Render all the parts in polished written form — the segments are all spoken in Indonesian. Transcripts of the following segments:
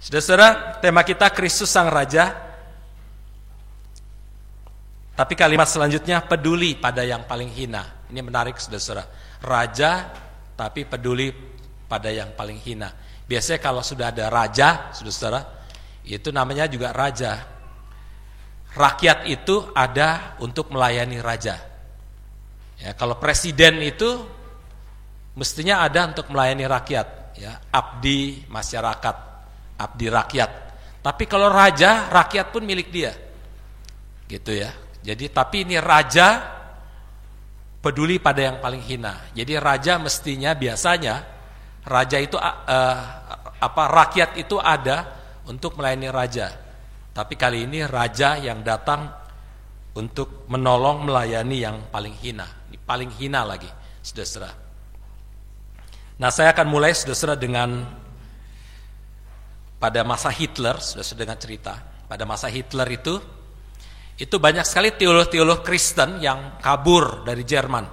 Saudara-saudara, tema kita Kristus Sang Raja. Tapi kalimat selanjutnya peduli pada yang paling hina. Ini menarik, saudara-saudara. Raja tapi peduli pada yang paling hina. Biasanya kalau sudah ada raja, saudara-saudara, itu namanya juga raja. Rakyat itu ada untuk melayani raja. Ya, kalau presiden itu mestinya ada untuk melayani rakyat, ya, abdi masyarakat, abdi rakyat. Tapi kalau raja, rakyat pun milik dia. Gitu ya. Jadi tapi ini raja peduli pada yang paling hina. Jadi raja mestinya biasanya raja itu rakyat itu ada untuk melayani raja. Tapi kali ini raja yang datang untuk menolong melayani yang paling hina. Ini paling hina lagi, saudara-saudara. Nah, saya akan mulai, saudara-saudara, dengan pada masa Hitler, saudara-saudara, dengan cerita. Pada masa Hitler itu banyak sekali teolog-teolog Kristen yang kabur dari Jerman,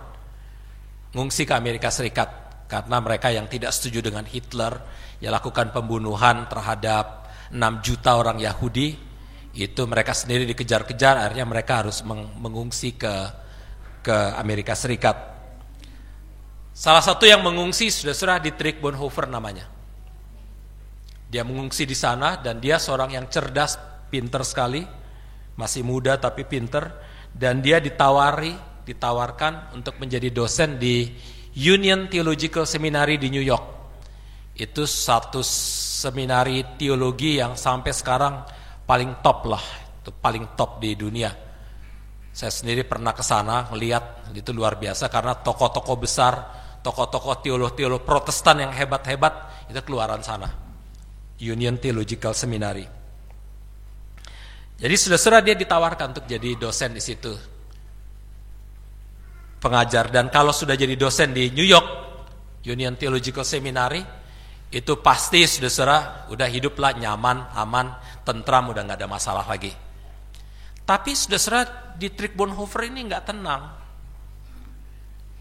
ngungsi ke Amerika Serikat karena mereka yang tidak setuju dengan Hitler, yang lakukan pembunuhan terhadap 6 juta orang Yahudi. Itu mereka sendiri dikejar-kejar, akhirnya mereka harus mengungsi ke Amerika Serikat. Salah satu yang mengungsi, saudara-saudara, Dietrich Bonhoeffer namanya. Dia mengungsi di sana dan dia seorang yang cerdas, pinter sekali, masih muda tapi pinter, dan dia ditawarkan untuk menjadi dosen di Union Theological Seminary di New York. Itu satu seminari teologi yang sampai sekarang paling top lah, itu paling top di dunia. Saya sendiri pernah ke sana melihat, itu luar biasa karena tokoh-tokoh besar, tokoh-tokoh teolog-teolog Protestan yang hebat-hebat itu keluaran sana. Union Theological Seminary. Jadi saudara-saudara, dia ditawarkan untuk jadi dosen di situ, pengajar. Dan kalau sudah jadi dosen di New York Union Theological Seminary, itu pasti saudara-saudara udah hiduplah nyaman, aman, tentram, udah nggak ada masalah lagi. Tapi saudara-saudara, Dietrich Bonhoeffer ini nggak tenang.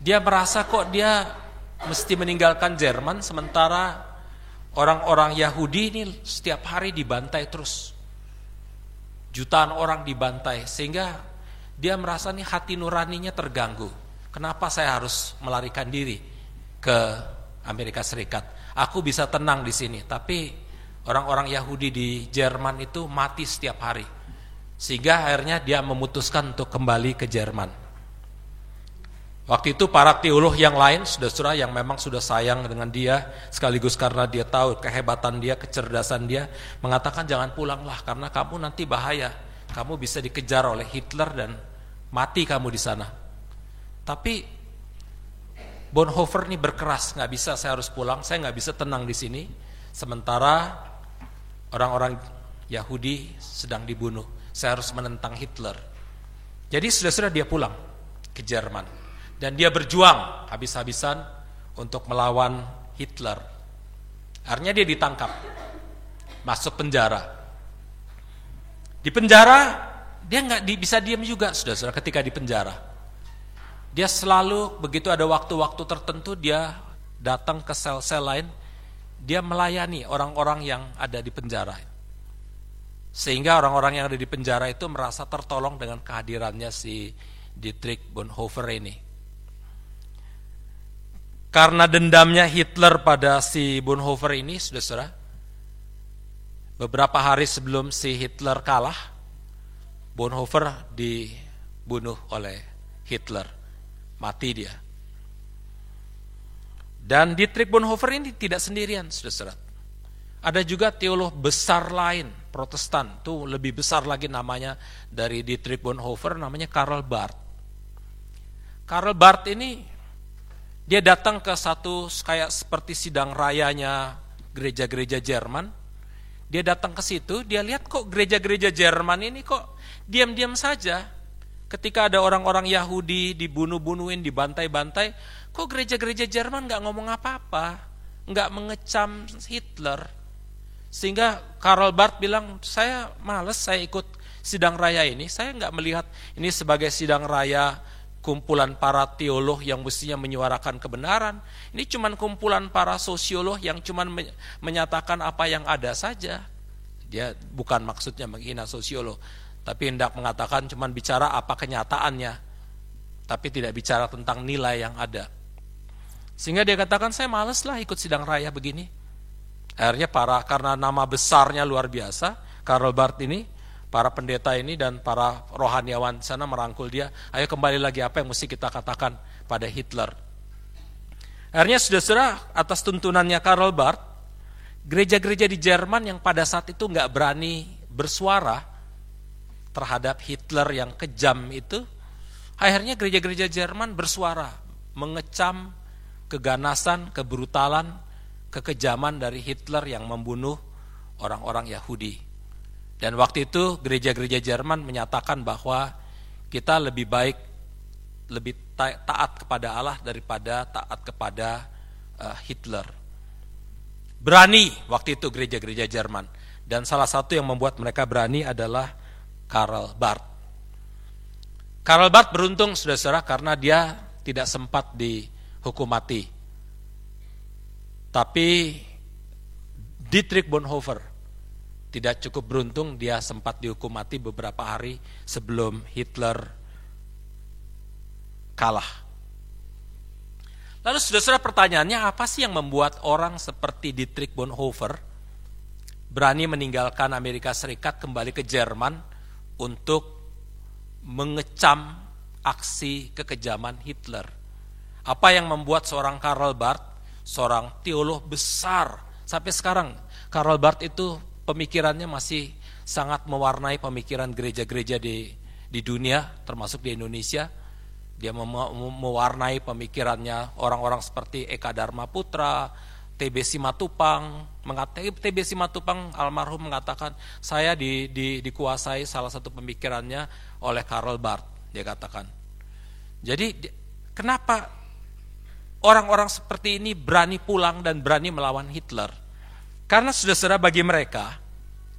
Dia merasa kok dia mesti meninggalkan Jerman, sementara orang-orang Yahudi ini setiap hari dibantai terus. Jutaan orang dibantai, sehingga dia merasa nih hati nuraninya terganggu. Kenapa saya harus melarikan diri ke Amerika Serikat? Aku bisa tenang di sini, tapi orang-orang Yahudi di Jerman itu mati setiap hari. Sehingga akhirnya dia memutuskan untuk kembali ke Jerman. Waktu itu para teolog yang lain, saudara-saudara, yang memang sudah sayang dengan dia, sekaligus karena dia tahu kehebatan dia, kecerdasan dia, mengatakan jangan pulanglah karena kamu nanti bahaya. Kamu bisa dikejar oleh Hitler dan mati kamu di sana. Tapi Bonhoeffer ini berkeras, nggak bisa, saya harus pulang, saya nggak bisa tenang di sini. Sementara orang-orang Yahudi sedang dibunuh, saya harus menentang Hitler. Jadi saudara-saudara, dia pulang ke Jerman dan dia berjuang habis-habisan untuk melawan Hitler. Akhirnya dia ditangkap, masuk penjara. Di penjara dia nggak bisa diam juga, saudara-saudara, ketika di penjara. Dia selalu begitu ada waktu-waktu tertentu dia datang ke sel-sel lain, dia melayani orang-orang yang ada di penjara. Sehingga orang-orang yang ada di penjara itu merasa tertolong dengan kehadirannya si Dietrich Bonhoeffer ini. Karena dendamnya Hitler pada si Bonhoeffer ini, saudara-saudara, beberapa hari sebelum si Hitler kalah, Bonhoeffer dibunuh oleh Hitler. Mati dia. Dan Dietrich Bonhoeffer ini tidak sendirian, saudara-saudara. Ada juga teolog besar lain, Protestan, itu lebih besar lagi namanya dari Dietrich Bonhoeffer, namanya Karl Barth. Karl Barth ini dia datang ke satu kayak seperti sidang rayanya gereja-gereja Jerman. Dia datang ke situ, dia lihat kok gereja-gereja Jerman ini kok diam-diam saja. Ketika ada orang-orang Yahudi dibunuh-bunuhin, dibantai-bantai, kok gereja-gereja Jerman nggak ngomong apa-apa, nggak mengecam Hitler. Sehingga Karl Barth bilang, saya males saya ikut sidang raya ini, saya nggak melihat ini sebagai sidang raya kumpulan para teolog yang mestinya menyuarakan kebenaran. Ini cuman kumpulan para sosiolog yang cuman menyatakan apa yang ada saja. Dia bukan maksudnya menghina sosiolog, tapi hendak mengatakan cuman bicara apa kenyataannya, tapi tidak bicara tentang nilai yang ada. Sehingga dia katakan, saya males lah ikut sidang raya begini. Akhirnya karena nama besarnya luar biasa, Karl Barth ini, para pendeta ini dan para rohaniawan sana merangkul dia, ayo kembali lagi apa yang mesti kita katakan pada Hitler. Akhirnya saudara-saudara, atas tuntunannya Karl Barth, gereja-gereja di Jerman yang pada saat itu nggak berani bersuara terhadap Hitler yang kejam itu, akhirnya gereja-gereja Jerman bersuara, mengecam keganasan, kebrutalan, kekejaman dari Hitler yang membunuh orang-orang Yahudi. Dan waktu itu gereja-gereja Jerman menyatakan bahwa kita lebih baik, lebih taat kepada Allah daripada taat kepada Hitler. Berani waktu itu gereja-gereja Jerman. Dan salah satu yang membuat mereka berani adalah Karl Barth. Karl Barth beruntung saudara-saudara karena dia tidak sempat dihukum mati. Tapi Dietrich Bonhoeffer tidak cukup beruntung, dia sempat dihukum mati beberapa hari sebelum Hitler kalah. Lalu saudara-saudara, pertanyaannya, apa sih yang membuat orang seperti Dietrich Bonhoeffer berani meninggalkan Amerika Serikat kembali ke Jerman untuk mengecam aksi kekejaman Hitler? Apa yang membuat seorang Karl Barth, seorang teolog besar, sampai sekarang Karl Barth itu pemikirannya masih sangat mewarnai pemikiran gereja-gereja di dunia, termasuk di Indonesia. Dia mewarnai pemikirannya orang-orang seperti Eka Dharma Putra, TB Simatupang. TB Simatupang almarhum mengatakan, saya dikuasai salah satu pemikirannya oleh Karl Barth, dia katakan. Jadi kenapa orang-orang seperti ini berani pulang dan berani melawan Hitler? Karena saudara-saudara, bagi mereka,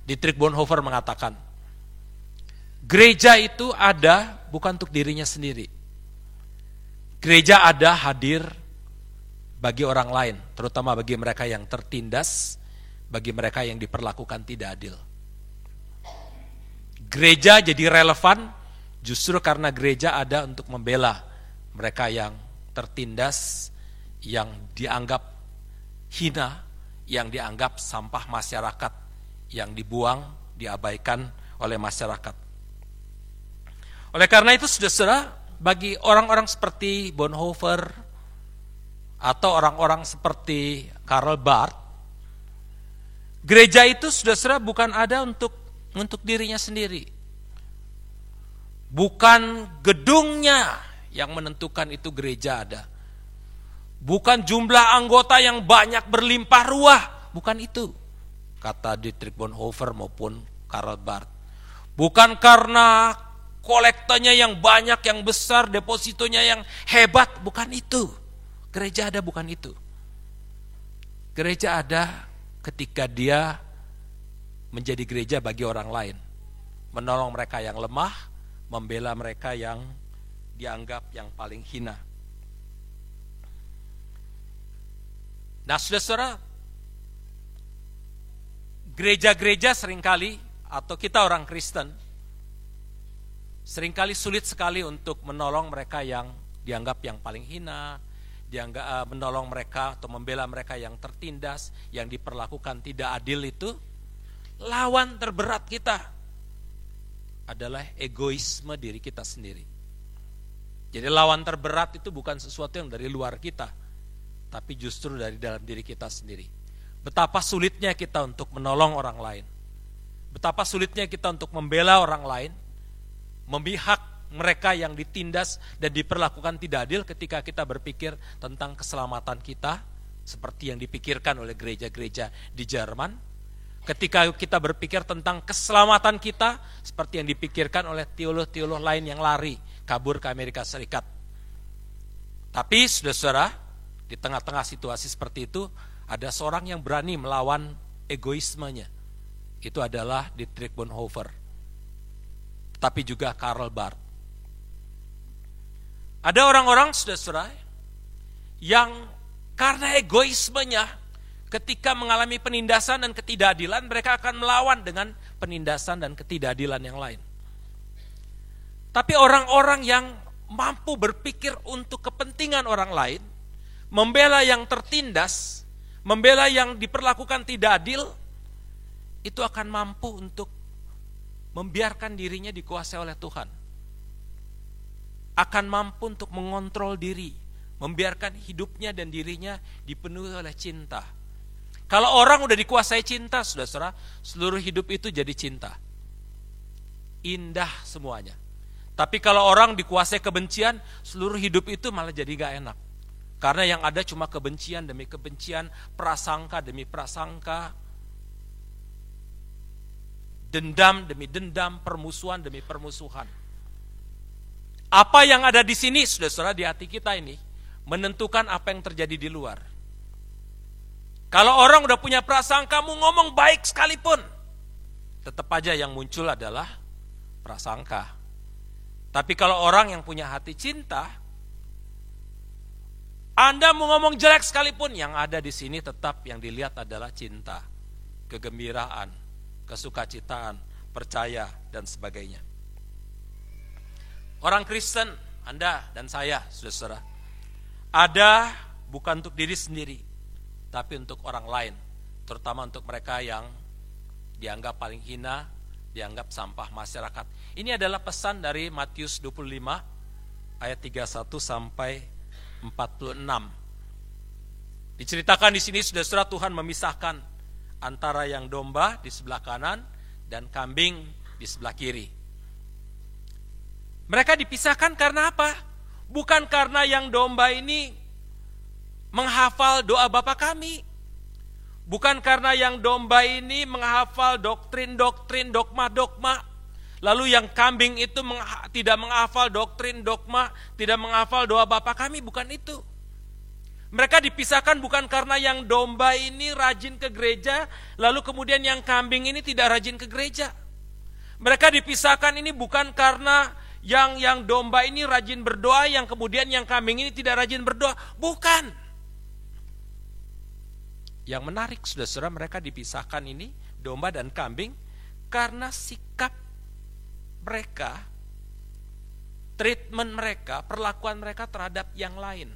Dietrich Bonhoeffer mengatakan, gereja itu ada bukan untuk dirinya sendiri. Gereja ada hadir bagi orang lain, terutama bagi mereka yang tertindas, bagi mereka yang diperlakukan tidak adil. Gereja jadi relevan justru karena gereja ada untuk membela mereka yang tertindas, yang dianggap hina, yang dianggap sampah masyarakat, yang dibuang, diabaikan oleh masyarakat. Oleh karena itu, saudara-saudara, bagi orang-orang seperti Bonhoeffer atau orang-orang seperti Karl Barth, gereja itu, saudara-saudara, bukan ada untuk dirinya sendiri. Bukan gedungnya yang menentukan itu gereja ada. Bukan jumlah anggota yang banyak berlimpah ruah, bukan itu, kata Dietrich Bonhoeffer maupun Karl Barth. Bukan karena kolektanya yang banyak, yang besar, depositonya yang hebat, bukan itu. Gereja ada bukan itu. Gereja ada ketika dia menjadi gereja bagi orang lain, menolong mereka yang lemah, membela mereka yang dianggap yang paling hina. Nah, saudara-saudara, gereja-gereja seringkali, atau kita orang Kristen, seringkali sulit sekali untuk menolong mereka yang dianggap yang paling hina, menolong mereka atau membela mereka yang tertindas, yang diperlakukan tidak adil itu. Lawan terberat kita adalah egoisme diri kita sendiri. Jadi lawan terberat itu bukan sesuatu yang dari luar kita, tapi justru dari dalam diri kita sendiri. Betapa sulitnya kita untuk menolong orang lain. Betapa sulitnya kita untuk membela orang lain, memihak mereka yang ditindas dan diperlakukan tidak adil ketika kita berpikir tentang keselamatan kita, seperti yang dipikirkan oleh gereja-gereja di Jerman. Ketika kita berpikir tentang keselamatan kita, seperti yang dipikirkan oleh teolog-teolog lain yang lari, kabur ke Amerika Serikat. Tapi saudara-saudara, di tengah-tengah situasi seperti itu, ada seorang yang berani melawan egoismenya. Itu adalah Dietrich Bonhoeffer, tapi juga Karl Barth. Ada orang-orang, saudara-saudara, yang karena egoismenya, ketika mengalami penindasan dan ketidakadilan, mereka akan melawan dengan penindasan dan ketidakadilan yang lain. Tapi orang-orang yang mampu berpikir untuk kepentingan orang lain, membela yang tertindas, membela yang diperlakukan tidak adil, itu akan mampu untuk membiarkan dirinya dikuasai oleh Tuhan. Akan mampu untuk mengontrol diri, membiarkan hidupnya dan dirinya dipenuhi oleh cinta. Kalau orang udah dikuasai cinta, saudara-saudara, seluruh hidup itu jadi cinta. Indah semuanya. Tapi kalau orang dikuasai kebencian, seluruh hidup itu malah jadi gak enak. Karena yang ada cuma kebencian demi kebencian, prasangka demi prasangka, dendam demi dendam, permusuhan demi permusuhan. Apa yang ada di sini, saudara-saudara, di hati kita ini, menentukan apa yang terjadi di luar. Kalau orang udah punya prasangka, mau ngomong baik sekalipun, tetap aja yang muncul adalah prasangka. Tapi kalau orang yang punya hati cinta, Anda mau ngomong jelek sekalipun, yang ada di sini tetap yang dilihat adalah cinta, kegembiraan, kesukacitaan, percaya, dan sebagainya. Orang Kristen, Anda dan saya, saudara-saudara, ada bukan untuk diri sendiri, tapi untuk orang lain, terutama untuk mereka yang dianggap paling hina, dianggap sampah masyarakat. Ini adalah pesan dari Matius 25 ayat 31 sampai 46. Diceritakan di sini, saudara-saudara, Tuhan memisahkan antara yang domba di sebelah kanan dan kambing di sebelah kiri. Mereka dipisahkan karena apa? Bukan karena yang domba ini menghafal doa Bapa kami. Bukan karena yang domba ini menghafal doktrin-doktrin, dogma-dogma. Lalu yang kambing itu tidak menghafal doktrin, dogma, tidak menghafal doa Bapa kami. Bukan itu. Mereka dipisahkan bukan karena yang domba ini rajin ke gereja, lalu kemudian yang kambing ini tidak rajin ke gereja. Mereka dipisahkan ini bukan karena yang domba ini rajin berdoa, yang kemudian yang kambing ini tidak rajin berdoa. Bukan. Yang menarik, saudara-saudara, mereka dipisahkan ini, domba dan kambing, karena sikap mereka, treatment mereka, perlakuan mereka terhadap yang lain,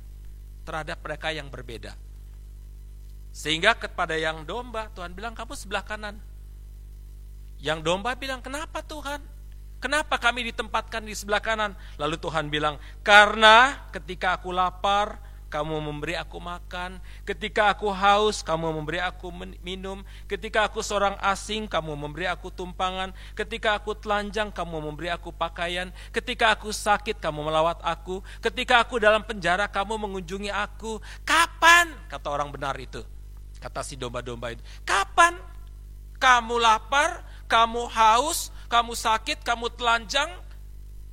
terhadap mereka yang berbeda. Sehingga kepada yang domba, Tuhan bilang, kamu sebelah kanan. Yang domba bilang, kenapa Tuhan? Kenapa kami ditempatkan di sebelah kanan? Lalu Tuhan bilang, karena ketika aku lapar, kamu memberi aku makan. Ketika aku haus, kamu memberi aku minum. Ketika aku seorang asing, kamu memberi aku tumpangan. Ketika aku telanjang, kamu memberi aku pakaian. Ketika aku sakit, kamu melawat aku. Ketika aku dalam penjara, kamu mengunjungi aku. Kapan? Kata orang benar itu. Kata si domba-domba itu. Kapan? Kamu lapar, kamu haus, kamu sakit, kamu telanjang,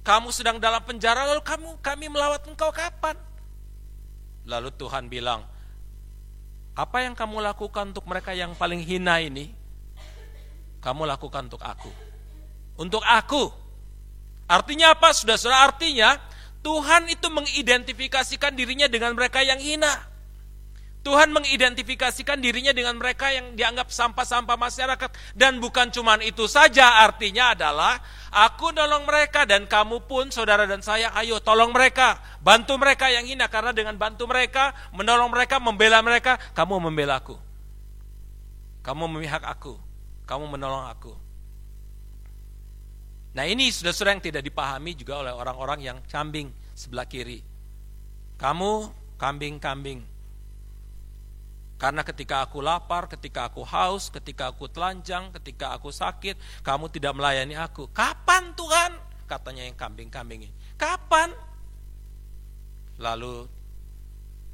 kamu sedang dalam penjara, lalu kami melawat engkau kapan? Lalu Tuhan bilang, apa yang kamu lakukan untuk mereka yang paling hina ini, kamu lakukan untuk aku. Untuk aku. Artinya apa, saudara-saudara? Artinya, Tuhan itu mengidentifikasikan dirinya dengan mereka yang hina. Tuhan mengidentifikasikan dirinya dengan mereka yang dianggap sampah-sampah masyarakat. Dan bukan cuma itu saja, artinya adalah aku nolong mereka dan kamu pun, saudara dan saya, ayo tolong mereka, bantu mereka yang hina. Karena dengan bantu mereka, menolong mereka, membela mereka, kamu membela aku. Kamu memihak aku, kamu menolong aku. Nah ini saudara-saudara yang tidak dipahami juga oleh orang-orang yang kambing sebelah kiri. Kamu kambing-kambing. Karena ketika aku lapar, ketika aku haus, ketika aku telanjang, ketika aku sakit, kamu tidak melayani aku. Kapan Tuhan? Katanya yang kambing-kambing ini. Kapan? Lalu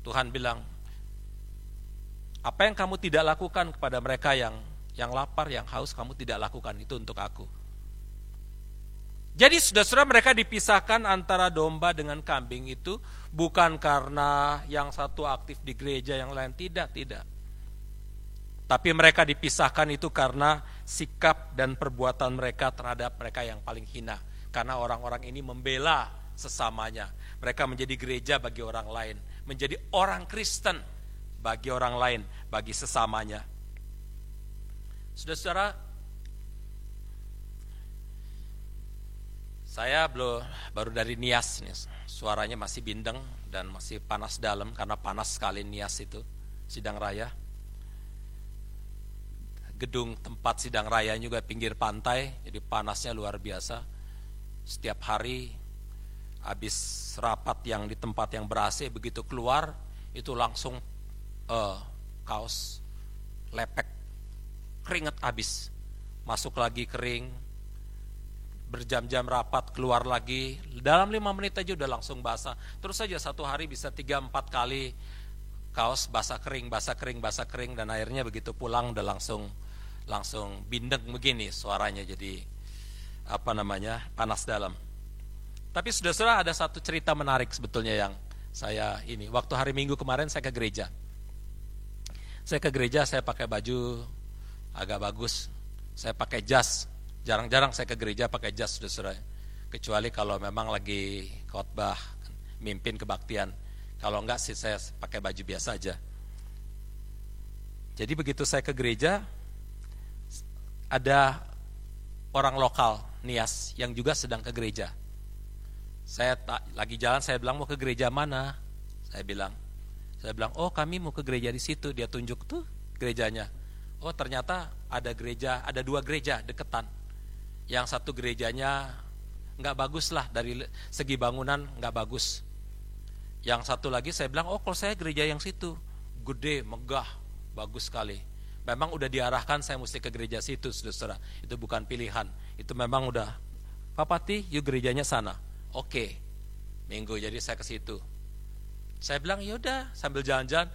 Tuhan bilang, apa yang kamu tidak lakukan kepada mereka yang lapar, yang haus, kamu tidak lakukan itu untuk aku. Jadi saudara-saudara, mereka dipisahkan antara domba dengan kambing itu bukan karena yang satu aktif di gereja, yang lain tidak. Tapi mereka dipisahkan itu karena sikap dan perbuatan mereka terhadap mereka yang paling hina. Karena orang-orang ini membela sesamanya. Mereka menjadi gereja bagi orang lain, menjadi orang Kristen bagi orang lain, bagi sesamanya. Saudara-saudara, saya baru dari Nias nih. Suaranya masih bindeng dan masih panas dalam karena panas sekali Nias itu, sidang raya. Gedung tempat sidang raya juga pinggir pantai, jadi panasnya luar biasa. Setiap hari habis rapat yang di tempat yang ber-AC, begitu keluar itu langsung kaos lepek, keringet habis, masuk lagi kering, berjam-jam rapat, keluar lagi, dalam 5 menit aja udah langsung basah. Terus saja satu hari bisa 3-4 kali kaos basah kering, dan akhirnya begitu pulang udah langsung bindeng begini suaranya, jadi panas dalam. Tapi saudara-saudara, ada satu cerita menarik sebetulnya yang saya ini, waktu hari Minggu kemarin saya ke gereja. Saya pakai baju agak bagus, saya pakai jas. Jarang-jarang saya ke gereja pakai jas, saudara-saudara. Kecuali kalau memang lagi khotbah, mimpin kebaktian. Kalau enggak sih saya pakai baju biasa aja. Jadi begitu saya ke gereja, ada orang lokal Nias yang juga sedang ke gereja. Saya lagi jalan, saya bilang, mau ke gereja mana? Saya bilang, oh kami mau ke gereja di situ. Dia tunjuk tuh gerejanya. Oh ternyata ada 2 gereja deketan. Yang satu gerejanya nggak bagus lah, dari segi bangunan nggak bagus. Yang satu lagi saya bilang, oh kalau saya gereja yang situ, gede, megah, bagus sekali. Memang udah diarahkan saya mesti ke gereja situ, saudara. Itu bukan pilihan, itu memang udah, Pak Pati, yuk gerejanya sana. Oke, Minggu, jadi saya ke situ. Saya bilang, yaudah, sambil jalan-jalan,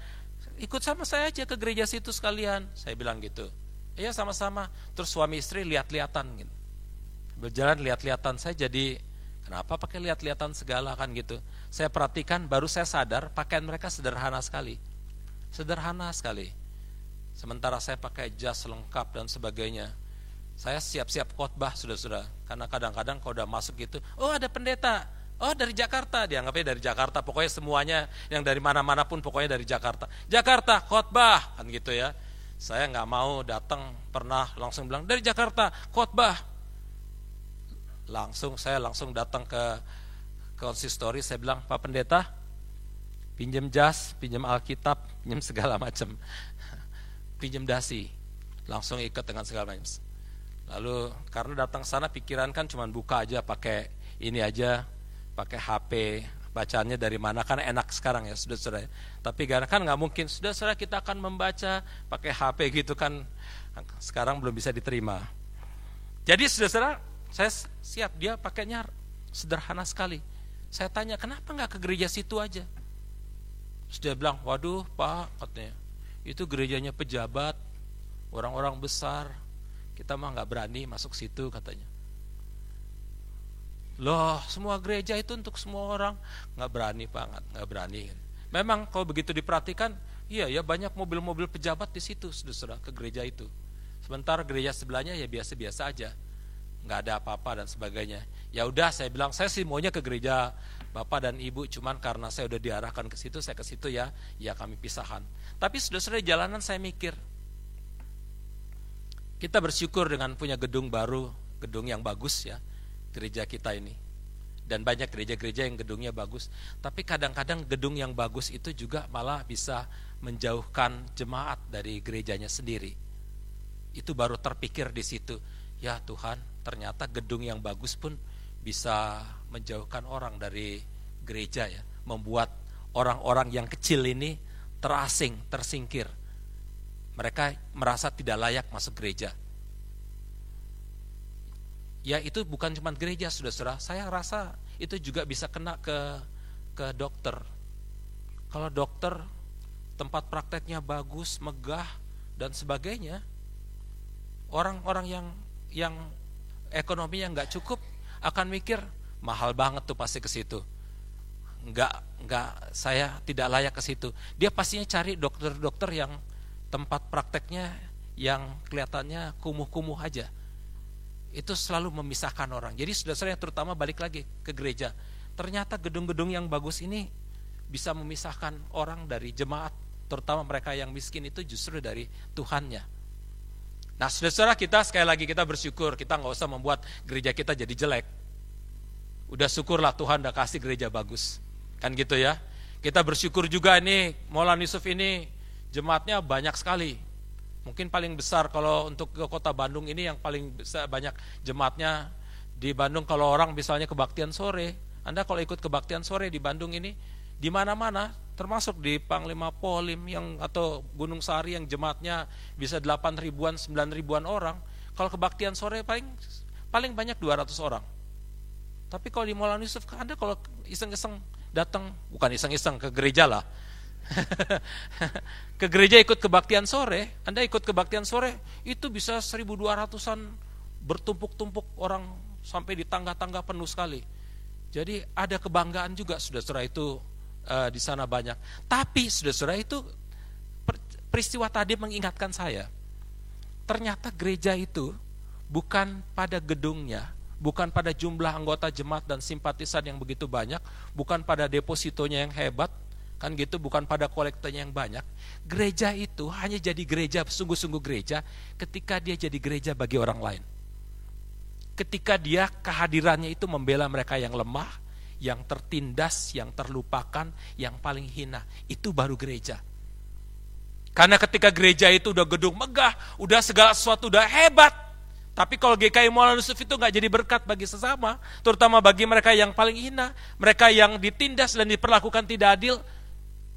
ikut sama saya aja ke gereja situ sekalian. Saya bilang gitu. Iya sama-sama. Terus suami istri lihat-lihatan gitu. Berjalan lihat-lihatan, saya jadi, kenapa pakai lihat-lihatan segala kan gitu. Saya perhatikan, baru saya sadar pakaian mereka sederhana sekali. Sementara saya pakai jas lengkap dan sebagainya. Saya siap-siap khotbah, saudara-saudara. Karena kadang-kadang kalau udah masuk gitu, oh ada pendeta, oh dari Jakarta, dianggapnya dari Jakarta. Pokoknya semuanya yang dari mana-mana pun pokoknya dari Jakarta. Jakarta khotbah kan gitu ya. Saya nggak mau datang, pernah langsung bilang dari Jakarta khotbah. Saya langsung datang ke konsistori, saya bilang, Pak Pendeta, pinjam jas, pinjam Alkitab, pinjam segala macam, pinjam dasi, langsung ikut dengan segala macam. Lalu karena datang sana pikiran kan cuma buka aja, pakai ini aja, pakai HP, bacaannya dari mana, kan enak sekarang ya saudara-saudara. Tapi kan nggak mungkin, saudara-saudara kita akan membaca pakai HP gitu kan, sekarang belum bisa diterima. Jadi saudara-saudara, saya siap, dia pakainya sederhana sekali. Saya tanya, kenapa nggak ke gereja situ aja? Terus dia bilang, waduh Pak, katanya, itu gerejanya pejabat, orang-orang besar, kita mah nggak berani masuk situ katanya. Loh, semua gereja itu untuk semua orang? Nggak berani Pak, nggak berani. Memang kalau begitu diperhatikan, iya ya banyak mobil-mobil pejabat di situ, saudara, ke gereja itu. Sementara gereja sebelahnya ya biasa-biasa aja, nggak ada apa-apa dan sebagainya. Ya udah, saya bilang, saya sih maunya ke gereja Bapak dan Ibu, cuman karena saya udah diarahkan ke situ, saya ke situ ya kami pisahan. Tapi saudara-saudara, jalanan saya mikir, kita bersyukur dengan punya gedung baru, gedung yang bagus ya, gereja kita ini. Dan banyak gereja-gereja yang gedungnya bagus. Tapi kadang-kadang gedung yang bagus itu juga malah bisa menjauhkan jemaat dari gerejanya sendiri. Itu baru terpikir di situ. Ya Tuhan, ternyata gedung yang bagus pun bisa menjauhkan orang dari gereja ya, membuat orang-orang yang kecil ini terasing, tersingkir. Mereka merasa tidak layak masuk gereja. Ya itu bukan cuma gereja, saudara-saudara. Saya rasa itu juga bisa kena ke dokter. Kalau dokter tempat prakteknya bagus, megah dan sebagainya, orang-orang yang ekonominya nggak cukup akan mikir mahal banget tuh pasti ke situ. Nggak, saya tidak layak ke situ. Dia pastinya cari dokter-dokter yang tempat prakteknya yang kelihatannya kumuh-kumuh aja. Itu selalu memisahkan orang. Jadi saudara-saudara yang terutama balik lagi ke gereja, Ternyata gedung-gedung yang bagus ini bisa memisahkan orang dari jemaat, terutama mereka yang miskin itu justru dari Tuhannya. Nah, saudara-saudara, kita sekali lagi kita bersyukur, kita nggak usah membuat gereja kita jadi jelek. Udah syukurlah Tuhan udah kasih gereja bagus, kan gitu ya. Kita bersyukur juga ini Maulana Yusuf ini jemaatnya banyak sekali. Mungkin paling besar kalau untuk ke kota Bandung ini yang paling besar, banyak jemaatnya di Bandung. Kalau orang misalnya kebaktian sore, Anda kalau ikut kebaktian sore di Bandung ini, di mana-mana, termasuk di Panglima Polim yang atau Gunung Sari yang jemaatnya bisa 8 ribuan, 9 ribuan orang. Kalau kebaktian sore paling banyak 200 orang. Tapi kalau di Maulana Yusuf, Anda kalau iseng-iseng datang, bukan iseng-iseng ke gereja lah, ke gereja ikut kebaktian sore, Anda ikut kebaktian sore, itu bisa 1.200-an bertumpuk-tumpuk orang sampai di tangga-tangga penuh sekali. Jadi ada kebanggaan juga saudara-saudara itu di sana banyak. Tapi saudara-saudara itu peristiwa tadi mengingatkan saya, ternyata gereja itu bukan pada gedungnya, bukan pada jumlah anggota jemaat dan simpatisan yang begitu banyak, bukan pada depositonya yang hebat, kan gitu, bukan pada kolektornya yang banyak. Gereja itu hanya jadi gereja, sungguh-sungguh gereja, ketika dia jadi gereja bagi orang lain. Ketika dia kehadirannya itu membela mereka yang lemah, yang tertindas, yang terlupakan, yang paling hina. Itu baru gereja. Karena ketika gereja itu udah gedung megah, udah segala sesuatu udah hebat, tapi kalau GKI Maulana Yusuf itu gak jadi berkat bagi sesama, terutama bagi mereka yang paling hina, mereka yang ditindas dan diperlakukan tidak adil,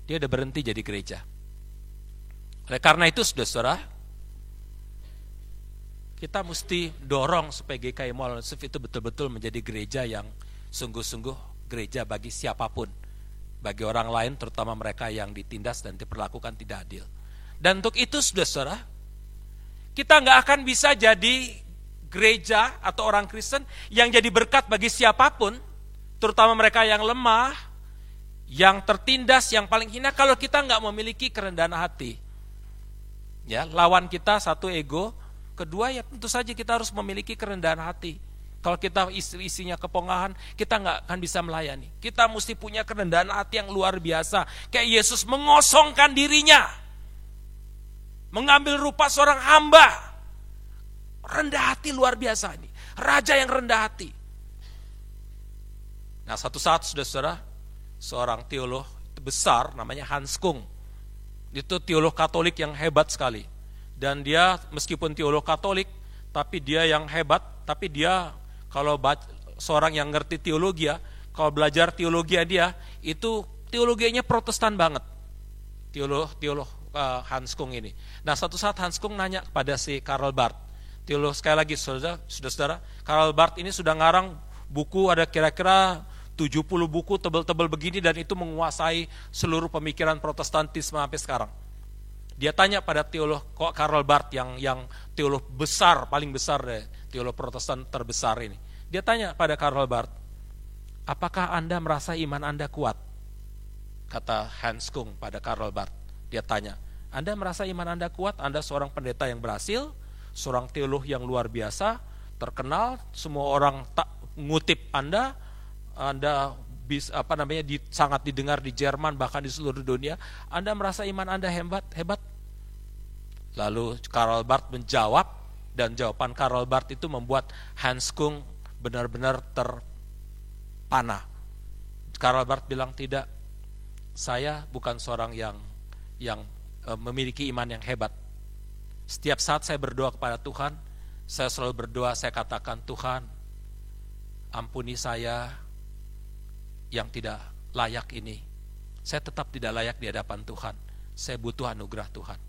dia udah berhenti jadi gereja. Oleh karena itu saudara, kita mesti dorong supaya GKI Maulana Yusuf itu betul-betul menjadi gereja yang sungguh-sungguh gereja bagi siapapun, bagi orang lain, terutama mereka yang ditindas dan diperlakukan tidak adil. Dan untuk itu saudara, kita gak akan bisa jadi gereja atau orang Kristen yang jadi berkat bagi siapapun, terutama mereka yang lemah, yang tertindas, yang paling hina, kalau kita nggak memiliki kerendahan hati. Ya, lawan kita satu ego, kedua ya tentu saja kita harus memiliki kerendahan hati. Kalau kita isinya kepongahan, kita nggak akan bisa melayani. Kita mesti punya kerendahan hati yang luar biasa, kayak Yesus mengosongkan dirinya, mengambil rupa seorang hamba. Rendah hati luar biasa ini. Raja yang rendah hati. Nah, satu saat saudara, seorang teolog besar namanya Hans Kung. Itu teolog Katolik yang hebat sekali. Dan dia meskipun teolog Katolik, tapi dia yang hebat, tapi dia kalau seorang yang ngerti teologi ya, kalau belajar teologi dia, itu teologinya Protestan banget. Teolog Hans Kung ini. Nah, satu saat Hans Kung nanya kepada si Karl Barth. Teolog, sekali lagi saudara, Karl Barth ini sudah ngarang buku, ada kira-kira 70 buku tebal-tebal begini, dan itu menguasai seluruh pemikiran Protestantisme sampai sekarang. Dia tanya pada teolog Karl Barth yang teolog besar, paling besar deh, teolog Protestan terbesar ini. Dia tanya pada Karl Barth, apakah Anda merasa iman Anda kuat? Kata Hans Kung pada Karl Barth. Dia tanya, Anda merasa iman Anda kuat? Anda seorang pendeta yang berhasil, seorang teolog yang luar biasa, terkenal, semua orang tak ngutip Anda sangat didengar di Jerman, bahkan di seluruh dunia. Anda merasa iman Anda hebat? Lalu Karl Barth menjawab, dan jawaban Karl Barth itu membuat Hans Kung benar-benar terpana. Karl Barth bilang, tidak, saya bukan seorang yang memiliki iman yang hebat. Setiap saat saya berdoa kepada Tuhan, saya selalu berdoa, saya katakan, Tuhan, ampuni saya yang tidak layak ini. Saya tetap tidak layak di hadapan Tuhan. Saya butuh anugerah Tuhan.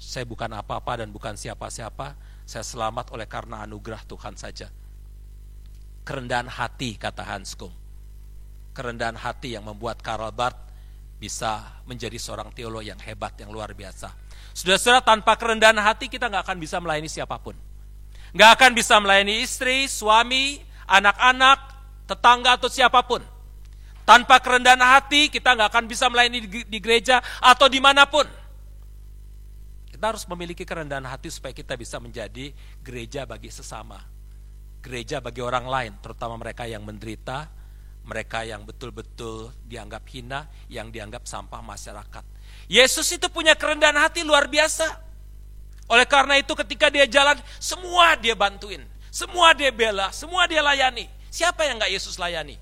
Saya bukan apa-apa dan bukan siapa-siapa. Saya selamat oleh karena anugerah Tuhan saja. Kerendahan hati, kata Hans Kung. Kerendahan hati yang membuat Karl Barth bisa menjadi seorang teolog yang hebat, yang luar biasa. Saudara-saudara, tanpa kerendahan hati kita gak akan bisa melayani siapapun. Gak akan bisa melayani istri, suami, anak-anak, tetangga atau siapapun. Tanpa kerendahan hati kita gak akan bisa melayani di gereja atau dimanapun. Kita harus memiliki kerendahan hati supaya kita bisa menjadi gereja bagi sesama. Gereja bagi orang lain, terutama mereka yang menderita, mereka yang betul-betul dianggap hina, yang dianggap sampah masyarakat. Yesus itu punya kerendahan hati luar biasa. Oleh karena itu ketika dia jalan, semua dia bantuin, semua dia bela, semua dia layani. Siapa yang gak Yesus layani?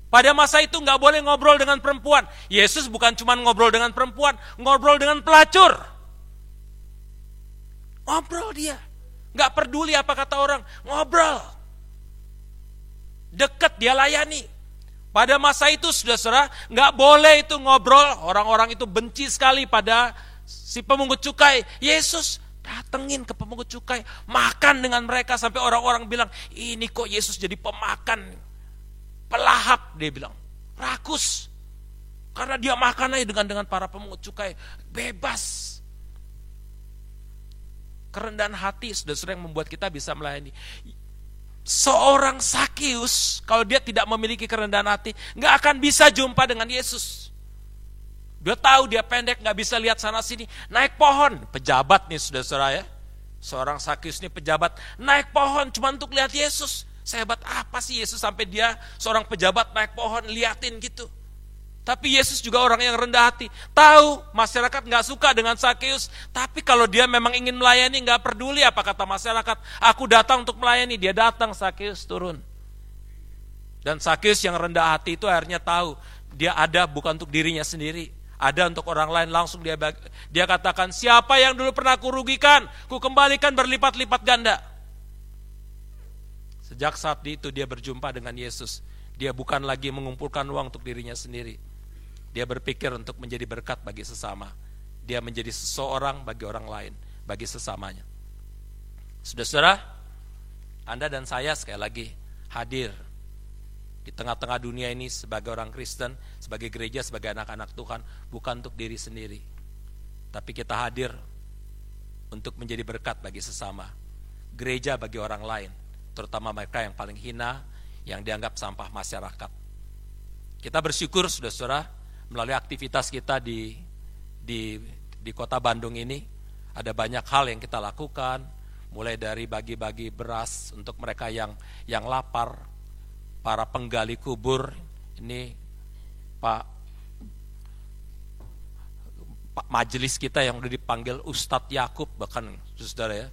Pada masa itu gak boleh ngobrol dengan perempuan. Yesus bukan cuma ngobrol dengan perempuan, ngobrol dengan pelacur. Ngobrol dia. Gak peduli apa kata orang, ngobrol. Dekat dia layani. Pada masa itu saudara, gak boleh itu ngobrol. Orang-orang itu benci sekali pada si pemungut cukai. Yesus datengin ke pemungut cukai, makan dengan mereka sampai orang-orang bilang, ini kok Yesus jadi pemakan, pelahap, dia bilang, rakus. Karena dia makan aja dengan para pemungut cukai, bebas. Kerendahan hati saudara yang membuat kita bisa melayani. Seorang Sakeus, kalau dia tidak memiliki kerendahan hati, gak akan bisa jumpa dengan Yesus. Dia tahu dia pendek, gak bisa lihat sana sini. Naik pohon, pejabat nih saudara ya. Seorang Sakeus nih pejabat, naik pohon cuma untuk lihat Yesus. Sehebat apa sih Yesus sampai dia seorang pejabat naik pohon liatin gitu. Tapi Yesus juga orang yang rendah hati. Tahu masyarakat gak suka dengan Sakeus. Tapi kalau dia memang ingin melayani, gak peduli apa kata masyarakat. Aku datang untuk melayani. Dia datang, Sakeus turun. Dan Sakeus yang rendah hati itu akhirnya tahu. Dia ada bukan untuk dirinya sendiri. Ada untuk orang lain. Langsung dia katakan, siapa yang dulu pernah kurugikan, ku kembalikan berlipat-lipat ganda. Sejak saat itu dia berjumpa dengan Yesus. Dia bukan lagi mengumpulkan uang untuk dirinya sendiri. Dia berpikir untuk menjadi berkat bagi sesama. Dia menjadi seseorang bagi orang lain, bagi sesamanya. Saudara-saudara, Anda dan saya sekali lagi hadir di tengah-tengah dunia ini sebagai orang Kristen, sebagai gereja, sebagai anak-anak Tuhan, bukan untuk diri sendiri. Tapi kita hadir untuk menjadi berkat bagi sesama. Gereja bagi orang lain, terutama mereka yang paling hina, yang dianggap sampah masyarakat. Kita bersyukur saudara-saudara, melalui aktivitas kita di kota Bandung ini, ada banyak hal yang kita lakukan, mulai dari bagi-bagi beras untuk mereka yang lapar, para penggali kubur, ini Pak majelis kita yang udah dipanggil Ustadz Yakub, bahkan saudara ya,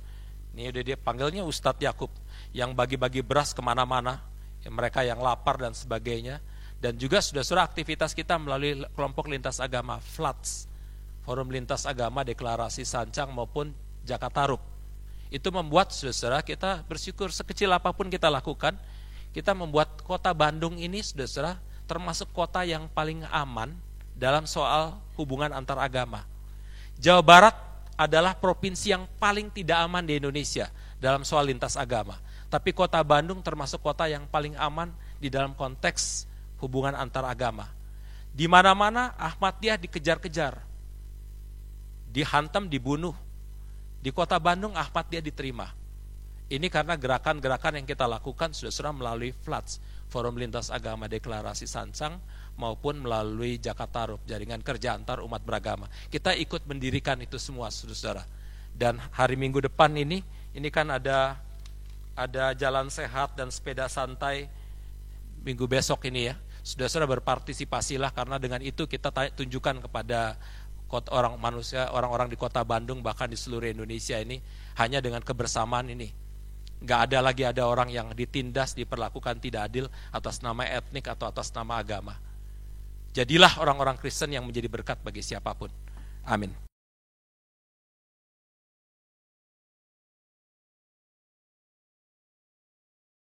ini udah dia panggilnya Ustadz Yakub, yang bagi-bagi beras kemana-mana, mereka yang lapar dan sebagainya. Dan juga saudara-saudara aktivitas kita melalui kelompok lintas agama FLATS, Forum Lintas Agama Deklarasi Sancang maupun Jakatarup. Itu membuat saudara-saudara kita bersyukur sekecil apapun kita lakukan, kita membuat kota Bandung ini saudara-saudara termasuk kota yang paling aman dalam soal hubungan antar agama. Jawa Barat adalah provinsi yang paling tidak aman di Indonesia dalam soal lintas agama. Tapi kota Bandung termasuk kota yang paling aman di dalam konteks hubungan antar agama. Di mana-mana Ahmadiyah dikejar-kejar, dihantam, dibunuh. Di kota Bandung Ahmadiyah diterima. Ini karena gerakan-gerakan yang kita lakukan saudara-saudara melalui FLATS, Forum Lintas Agama Deklarasi Sancang, maupun melalui Jakatarup, jaringan kerja antar umat beragama. Kita ikut mendirikan itu semua saudara-saudara. Dan hari Minggu depan ini kan ada jalan sehat dan sepeda santai minggu besok ini ya. Saudara-saudara berpartisipasilah, karena dengan itu kita tunjukkan kepada orang-orang di kota Bandung, bahkan di seluruh Indonesia ini, hanya dengan kebersamaan ini. Gak ada lagi ada orang yang ditindas, diperlakukan tidak adil atas nama etnik atau atas nama agama. Jadilah orang-orang Kristen yang menjadi berkat bagi siapapun. Amin.